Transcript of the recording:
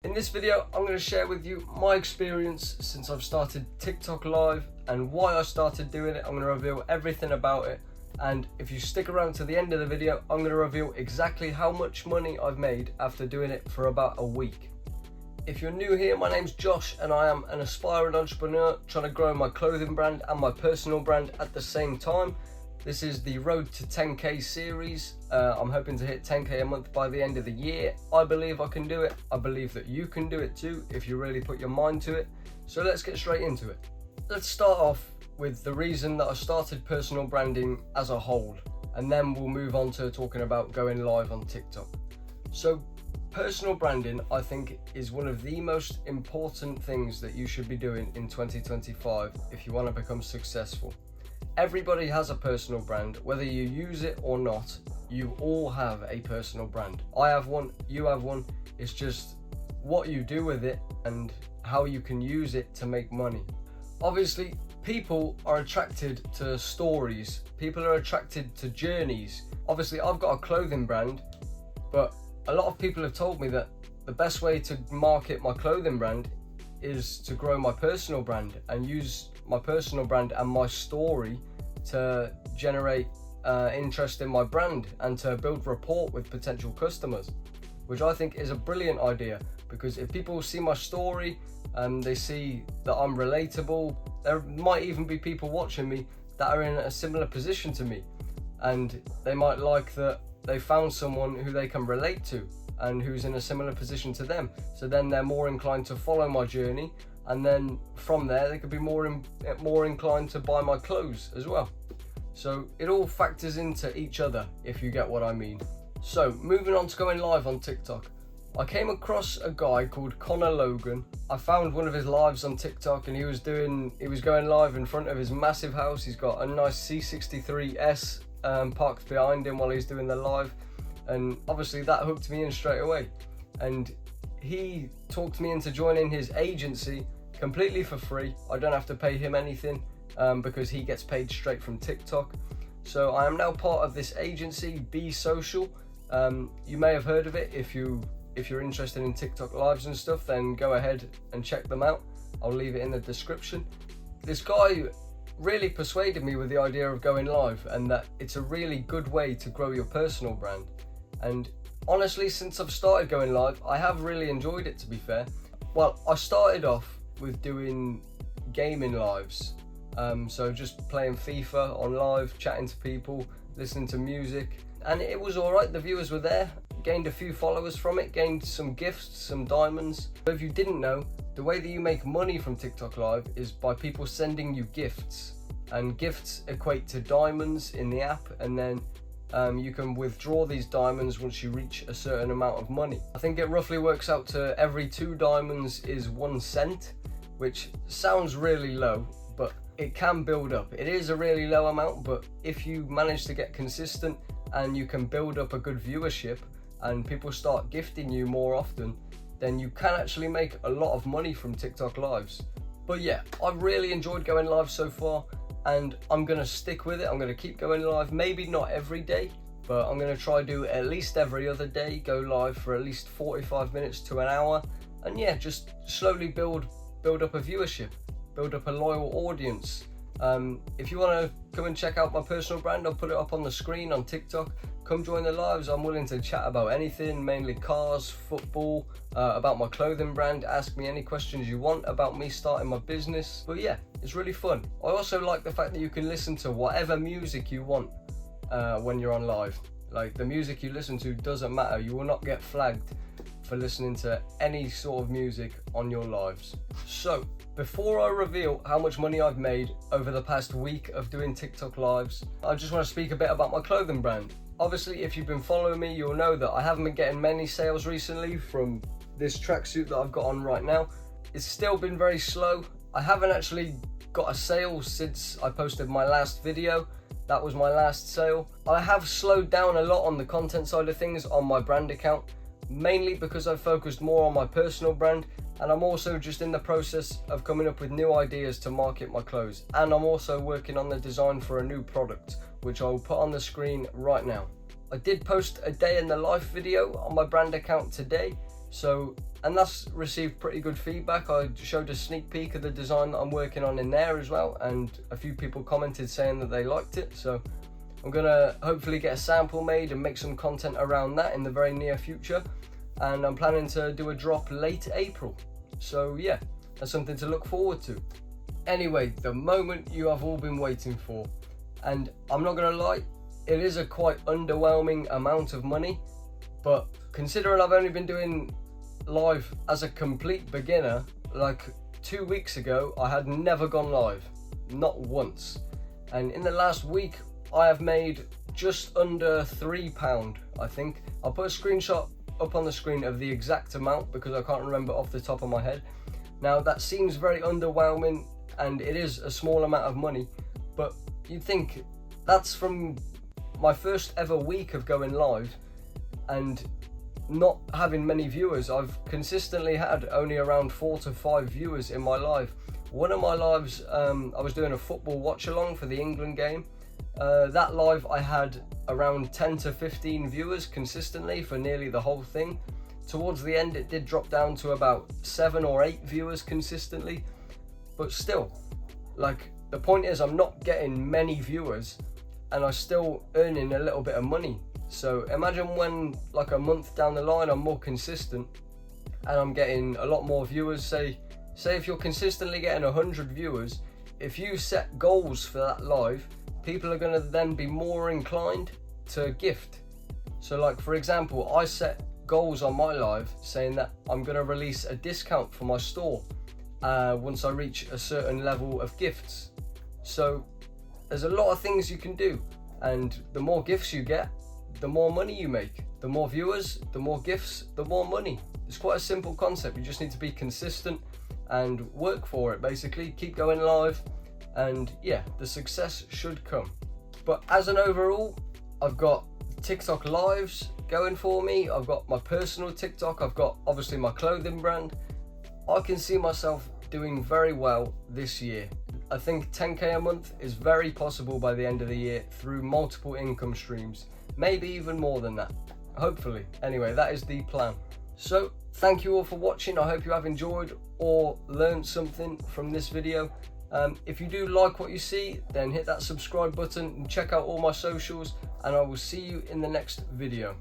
In this video, I'm going to share with you my experience since I've started TikTok Live and why I started doing it. I'm going to reveal everything about it, and if you stick around to the end of the video, I'm going to reveal exactly how much money I've made after doing it for about a week. If you're new here, my name's Josh and I am an aspiring entrepreneur trying to grow my clothing brand and my personal brand at the same time. This is the Road to 10k series. I'm hoping to hit 10k a month by the end of the year. I believe I can do it. I believe that you can do it too if you really put your mind to it. So let's get straight into it. Let's start off with the reason that I started personal branding as a whole, and then we'll move on to talking about going live on TikTok. So personal branding, I think, is one of the most important things that you should be doing in 2025 if you want to become successful. Everybody has a personal brand, whether you use it or not. You all have a personal brand. I have one, you have one. It's just what you do with it and how you can use it to make money. Obviously, people are attracted to stories. People are attracted to journeys. Obviously, I've got a clothing brand, but a lot of people have told me that the best way to market my clothing brand is to grow my personal brand and use my personal brand and my story to generate interest in my brand and to build rapport with potential customers, which I think is a brilliant idea, because if people see my story and they see that I'm relatable, there might even be people watching me that are in a similar position to me, and they might like that they found someone who they can relate to and who's in a similar position to them. So then they're more inclined to follow my journey, and then from there they could be more inclined to buy my clothes as well. So it all factors into each other, if you get what I mean. So moving on to going live on TikTok, I came across a guy called Connor Logan. I found one of his lives on TikTok and he was going live in front of his massive house. He's got a nice C63S parked behind him while he's doing the live, and obviously that hooked me in straight away. And he talked me into joining his agency completely for free. I don't have to pay him anything because he gets paid straight from TikTok. So I am now part of this agency, Be Social. You may have heard of it. If you're interested in TikTok lives and stuff, then go ahead and check them out. I'll leave it in the description. This guy really persuaded me with the idea of going live, and that it's a really good way to grow your personal brand. And honestly, since I've started going live, I have really enjoyed it, to be fair. Well, I started off with doing gaming lives. So just playing FIFA on live, chatting to people, listening to music, and it was alright. The viewers were there, gained a few followers from it, gained some gifts, some diamonds. But if you didn't know, the way that you make money from TikTok Live is by people sending you gifts, and gifts equate to diamonds in the app, and then you can withdraw these diamonds once you reach a certain amount of money. I think it roughly works out to every 2 diamonds is 1 cent, which sounds really low, but it can build up. It is a really low amount, but if you manage to get consistent and you can build up a good viewership and people start gifting you more often, then you can actually make a lot of money from TikTok lives. But yeah, I've really enjoyed going live so far, and I'm gonna stick with it. I'm gonna keep going live, maybe not every day, but I'm gonna try do at least every other day, go live for at least 45 minutes to an hour, and yeah, just slowly build up a viewership, build up a loyal audience. If you want to come and check out my personal brand, I'll put it up on the screen on TikTok. Come join the lives. I'm willing to chat about anything, mainly cars, football, about my clothing brand. Ask me any questions you want about me starting my business. But yeah, it's really fun. I also like the fact that you can listen to whatever music you want when you're on live. Like, the music you listen to doesn't matter. You will not get flagged for listening to any sort of music on your lives. So before I reveal how much money I've made over the past week of doing TikTok lives, I just want to speak a bit about my clothing brand. Obviously, if you've been following me, you'll know that I haven't been getting many sales recently from this tracksuit that I've got on right now. It's still been very slow. I haven't actually got a sale since I posted my last video. That was my last sale. I have slowed down a lot on the content side of things on my brand account, mainly because I've focused more on my personal brand, and I'm also just in the process of coming up with new ideas to market my clothes, and I'm also working on the design for a new product, which I'll put on the screen right now. I did post a day in the life video on my brand account today, So and that's received pretty good feedback. I showed a sneak peek of the design that I'm working on in there as well, and a few people commented saying that they liked it. So I'm gonna hopefully get a sample made and make some content around that in the very near future, and I'm planning to do a drop late April. So yeah, that's something to look forward to. Anyway, the moment you have all been waiting for, and I'm not gonna lie, it is a quite underwhelming amount of money, but considering I've only been doing live as a complete beginner, like 2 weeks ago I had never gone live, not once, and in the last week I have made just under £3, I think. I'll put a screenshot up on the screen of the exact amount because I can't remember off the top of my head. Now that seems very underwhelming, and it is a small amount of money, but you'd think that's from my first ever week of going live and not having many viewers. I've consistently had only around 4 to 5 viewers in my live. One of my lives, I was doing a football watch along for the England game. That live I had around 10 to 15 viewers consistently for nearly the whole thing. Towards the end it did drop down to about 7 or 8 viewers consistently, but still, like, the point is I'm not getting many viewers and I'm still earning a little bit of money. So imagine when, like, a month down the line I'm more consistent and I'm getting a lot more viewers. Say if you're consistently getting 100 viewers, if you set goals for that live, people are going to then be more inclined to gift. So like, for example, I set goals on my live saying that I'm going to release a discount for my store once I reach a certain level of gifts. So there's a lot of things you can do, and the more gifts you get, the more money you make. The more viewers, the more gifts, the more money. It's quite a simple concept. You just need to be consistent and work for it, basically. Keep going live, and yeah, the success should come. But as an overall, I've got TikTok lives going for me. I've got my personal TikTok. I've got obviously my clothing brand. I can see myself doing very well this year. I think 10k a month is very possible by the end of the year through multiple income streams, maybe even more than that, hopefully. Anyway, that is the plan. So thank you all for watching. I hope you have enjoyed or learned something from this video. If you do like what you see, then hit that subscribe button and check out all my socials, and I will see you in the next video.